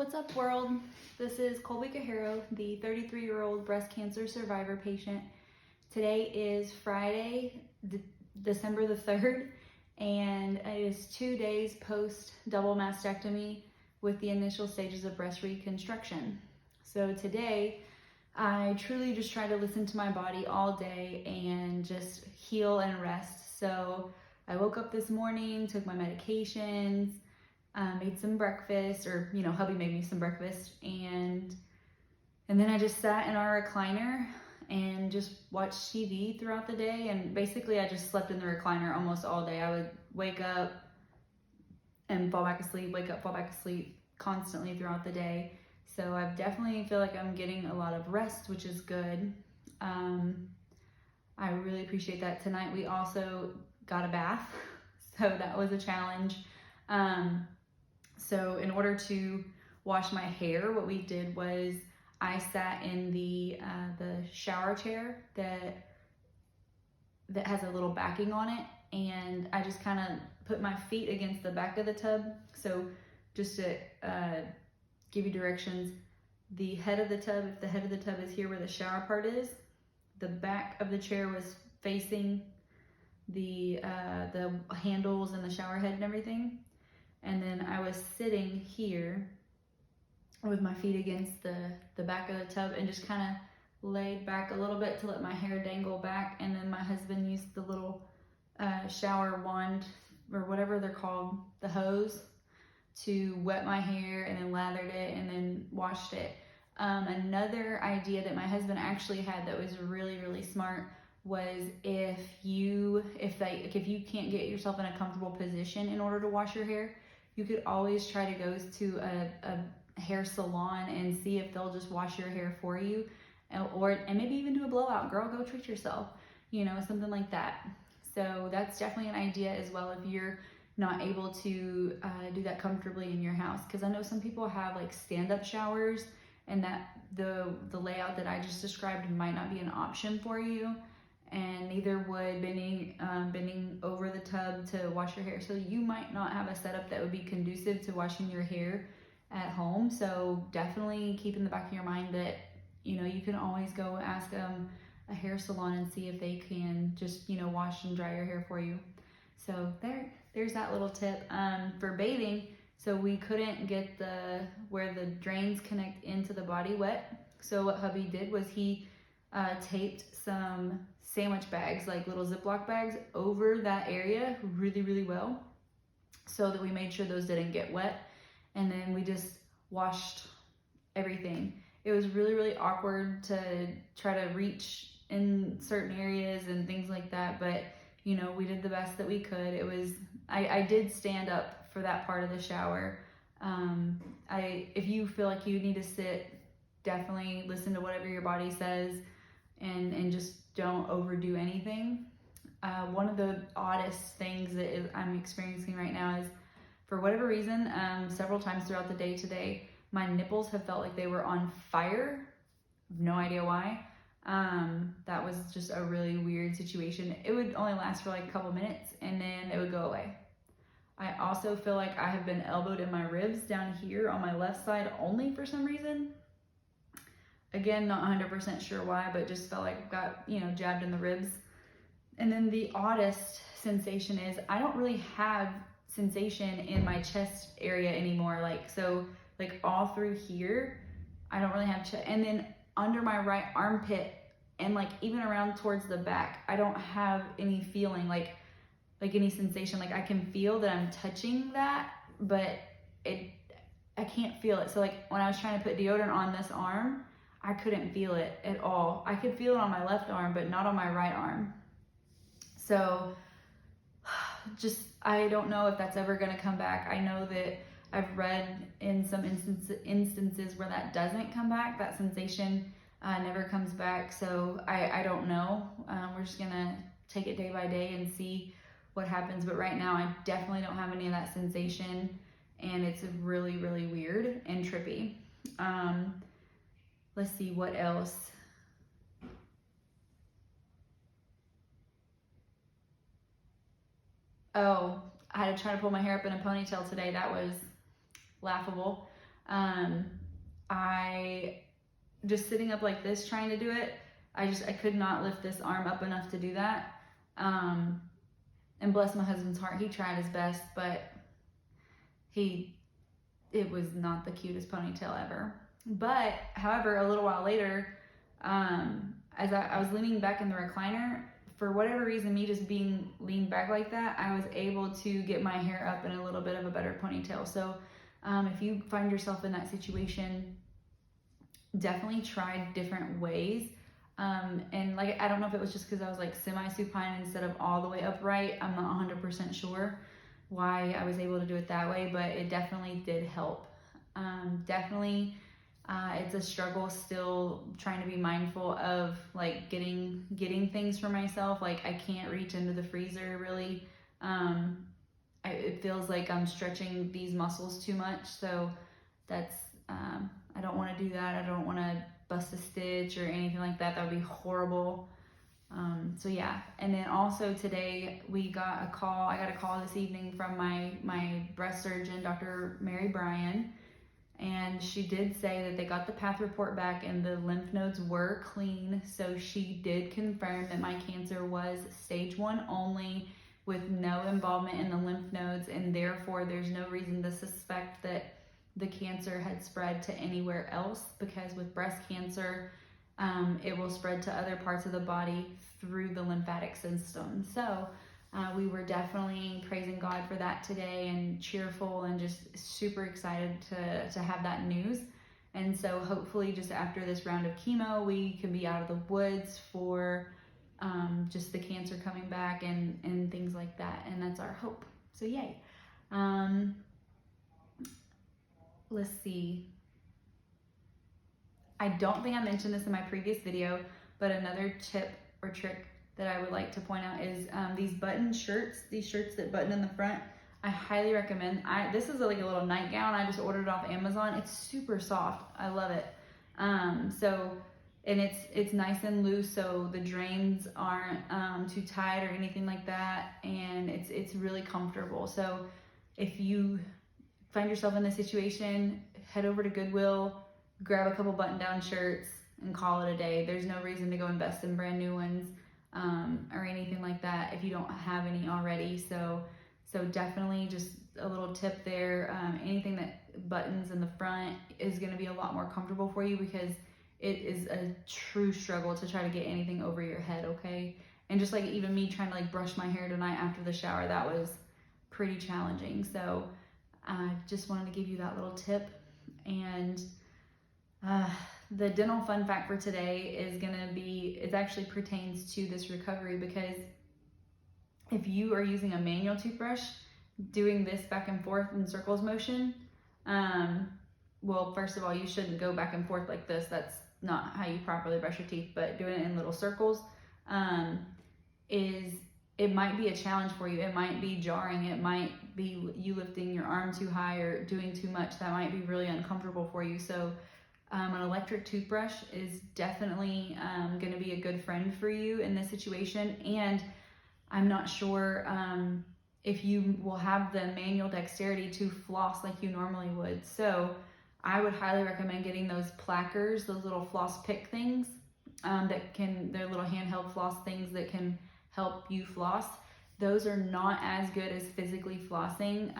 What's up, world? This is Colby Cajero, the 33-year-old breast cancer survivor patient. Today is Friday, December the 3rd, and it is 2 days post double mastectomy with the initial stages of breast reconstruction. So today, I truly just try to listen to my body all day and just heal and rest. So I woke up this morning, took my medications, made some breakfast, or hubby made me some breakfast, and then I just sat in our recliner and just watched TV throughout the day. And basically I just slept in the recliner almost all day. I would wake up and fall back asleep, wake up, fall back asleep constantly throughout the day. So I definitely feel like I'm getting a lot of rest, which is good. I really appreciate that. Tonight we also got a bath, so that was a challenge. So in order to wash my hair, what we did was I sat in the shower chair that has a little backing on it, and I just kind of put my feet against the back of the tub. So just to give you directions, the head of the tub, if the head of the tub is here where the shower part is, the back of the chair was facing the handles and the shower head and everything. And then I was sitting here with my feet against the back of the tub and just kind of laid back a little bit to let my hair dangle back. And then my husband used the little shower wand, or whatever they're called, the hose, to wet my hair, and then lathered it and then washed it. Another idea that my husband actually had that was really, really smart was if you can't get yourself in a comfortable position in order to wash your hair, you could always try to go to a hair salon and see if they'll just wash your hair for you, and maybe even do a blowout. Girl, go treat yourself, something like that. So that's definitely an idea as well if you're not able to do that comfortably in your house, because I know some people have like stand-up showers, and that the layout that I just described might not be an option for you, and neither would bending over the tub to wash your hair. So you might not have a setup that would be conducive to washing your hair at home. So definitely keep in the back of your mind that you can always go ask a hair salon and see if they can just wash and dry your hair for you. So there's that little tip. For bathing, so we couldn't get where the drains connect into the body wet. So what hubby did was he taped some sandwich bags, like little Ziploc bags, over that area really, really well, so that we made sure those didn't get wet. And then we just washed everything. It was really, really awkward to try to reach in certain areas and things like that, but we did the best that we could. I did stand up for that part of the shower. If you feel like you need to sit, definitely listen to whatever your body says, and just don't overdo anything. One of the oddest things that I'm experiencing right now is, for whatever reason, several times throughout the day today, my nipples have felt like they were on fire. No idea why. That was just a really weird situation. It would only last for like a couple minutes, and then it would go away. I also feel like I have been elbowed in my ribs down here on my left side only for some reason. Again, not 100% sure why, but just felt like I got, jabbed in the ribs. And then the oddest sensation is I don't really have sensation in my chest area anymore. Like all through here, I don't really have and then under my right armpit, and like even around towards the back, I don't have any feeling, like any sensation. Like I can feel that I'm touching that, but I can't feel it. So like when I was trying to put deodorant on this arm, I couldn't feel it at all. I could feel it on my left arm, but not on my right arm. So I don't know if that's ever gonna come back. I know that I've read in some instances where that doesn't come back, that sensation never comes back. So I don't know. We're just gonna take it day by day and see what happens. But right now I definitely don't have any of that sensation, and it's really, really weird and trippy. Let's see what else. Oh, I had to try to pull my hair up in a ponytail today. That was laughable. I just sitting up like this trying to do it, I could not lift this arm up enough to do that. And bless my husband's heart, he tried his best, but it was not the cutest ponytail ever. But however, a little while later, as I was leaning back in the recliner, for whatever reason, me just being leaned back like that, I was able to get my hair up in a little bit of a better ponytail. So if you find yourself in that situation, definitely try different ways. And like, I don't know if it was just because I was like semi-supine instead of all the way upright. I'm not 100% sure why I was able to do it that way, but it definitely did help. Definitely, it's a struggle still trying to be mindful of like getting things for myself. Like I can't reach into the freezer really. It feels like I'm stretching these muscles too much. So that's, I don't want to do that. I don't want to bust a stitch or anything like that. That would be horrible. So yeah. And then also today I got a call this evening from my breast surgeon, Dr. Mary Bryan. And she did say that they got the path report back and the lymph nodes were clean. So she did confirm that my cancer was stage 1 only with no involvement in the lymph nodes. And therefore there's no reason to suspect that the cancer had spread to anywhere else, because with breast cancer, it will spread to other parts of the body through the lymphatic system. So we were definitely praising God for that today and cheerful and just super excited to have that news. And so hopefully just after this round of chemo, we can be out of the woods for just the cancer coming back and things like that. And that's our hope. So yay. Let's see. I don't think I mentioned this in my previous video, but another tip or trick that I would like to point out is these button shirts, these shirts that button in the front. I highly recommend. This is like a little nightgown. I just ordered it off Amazon. It's super soft. I love it. And it's nice and loose, so the drains aren't too tight or anything like that, and it's really comfortable. So if you find yourself in this situation, head over to Goodwill, grab a couple button-down shirts, and call it a day. There's no reason to go invest in brand new ones or anything like that if you don't have any already. So definitely just a little tip there. Anything that buttons in the front is going to be a lot more comfortable for you, because it is a true struggle to try to get anything over your head, okay? And just like even me trying to like brush my hair tonight after the shower, that was pretty challenging. So I just wanted to give you that little tip. And the dental fun fact for today is it actually pertains to this recovery, because if you are using a manual toothbrush, doing this back and forth in circles motion, well, first of all, you shouldn't go back and forth like this. That's not how you properly brush your teeth, but doing it in little circles, it might be a challenge for you. It might be jarring. It might be you lifting your arm too high or doing too much. That might be really uncomfortable for you. So an electric toothbrush is definitely going to be a good friend for you in this situation. And I'm not sure if you will have the manual dexterity to floss like you normally would. So I would highly recommend getting those plackers, those little floss pick things they're little handheld floss things that can help you floss. Those are not as good as physically flossing,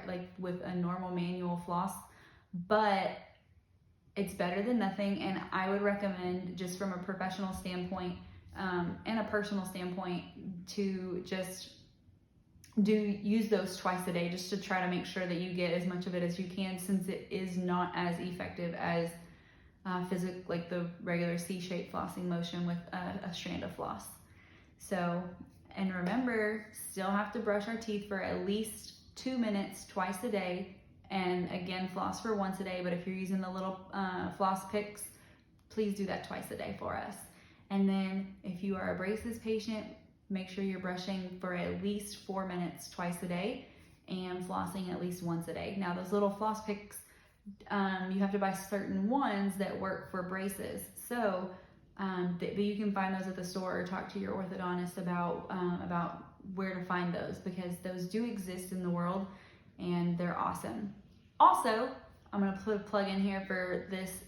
like with a normal manual floss, but it's better than nothing. And I would recommend, just from a professional standpoint and a personal standpoint, to just use those twice a day, just to try to make sure that you get as much of it as you can, since it is not as effective as like the regular C-shaped flossing motion with a strand of floss. So, and remember, still have to brush our teeth for at least 2 minutes twice a day, and again, floss for once a day. But if you're using the little floss picks, please do that twice a day for us. And then if you are a braces patient, make sure you're brushing for at least 4 minutes twice a day and flossing at least once a day. Now, those little floss picks, you have to buy certain ones that work for braces. So but you can find those at the store, or talk to your orthodontist about where to find those, because those do exist in the world and they're awesome. Also, I'm gonna put a plug in here for this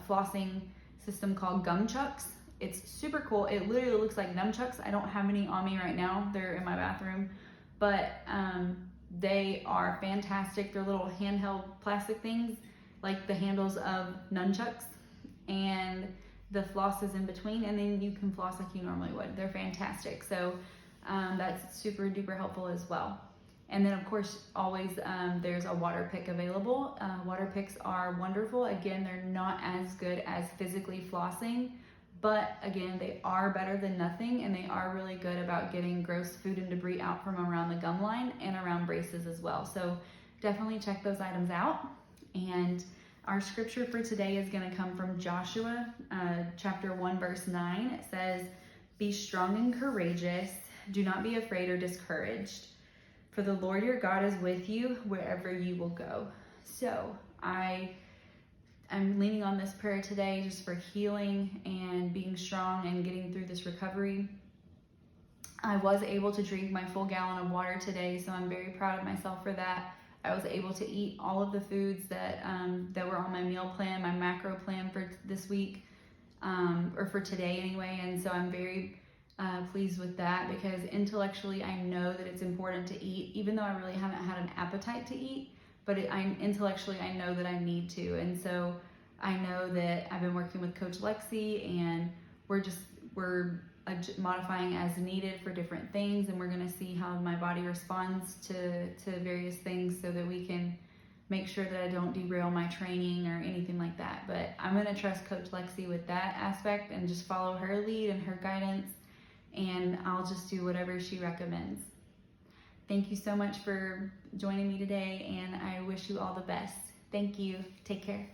flossing system called Gum Chucks. It's super cool. It literally looks like nunchucks. I don't have any on me right now. They're in my bathroom, but they are fantastic. They're little handheld plastic things, like the handles of nunchucks, and the floss is in between, and then you can floss like you normally would. They're fantastic. So that's super duper helpful as well. And then of course, always there's a water pick available. Water picks are wonderful. Again, they're not as good as physically flossing, but again, they are better than nothing, and they are really good about getting gross food and debris out from around the gum line and around braces as well. So definitely check those items out. And our scripture for today is going to come from Joshua chapter 1 verse 9. It says, "Be strong and courageous. Do not be afraid or discouraged. For the Lord your God is with you wherever you will go." So I'm leaning on this prayer today just for healing and being strong and getting through this recovery. I was able to drink my full gallon of water today, so I'm very proud of myself for that. I was able to eat all of the foods that were on my meal plan, my macro plan for this week, or for today anyway, and so I'm very pleased with that, because intellectually I know that it's important to eat, even though I really haven't had an appetite to eat, but intellectually I know that I need to. And so I know that I've been working with Coach Lexi, and we're modifying as needed for different things, and we're going to see how my body responds to various things, so that we can make sure that I don't derail my training or anything like that. But I'm going to trust Coach Lexi with that aspect and just follow her lead and her guidance, and I'll just do whatever she recommends. Thank you so much for joining me today, and I wish you all the best. Thank you. Take care.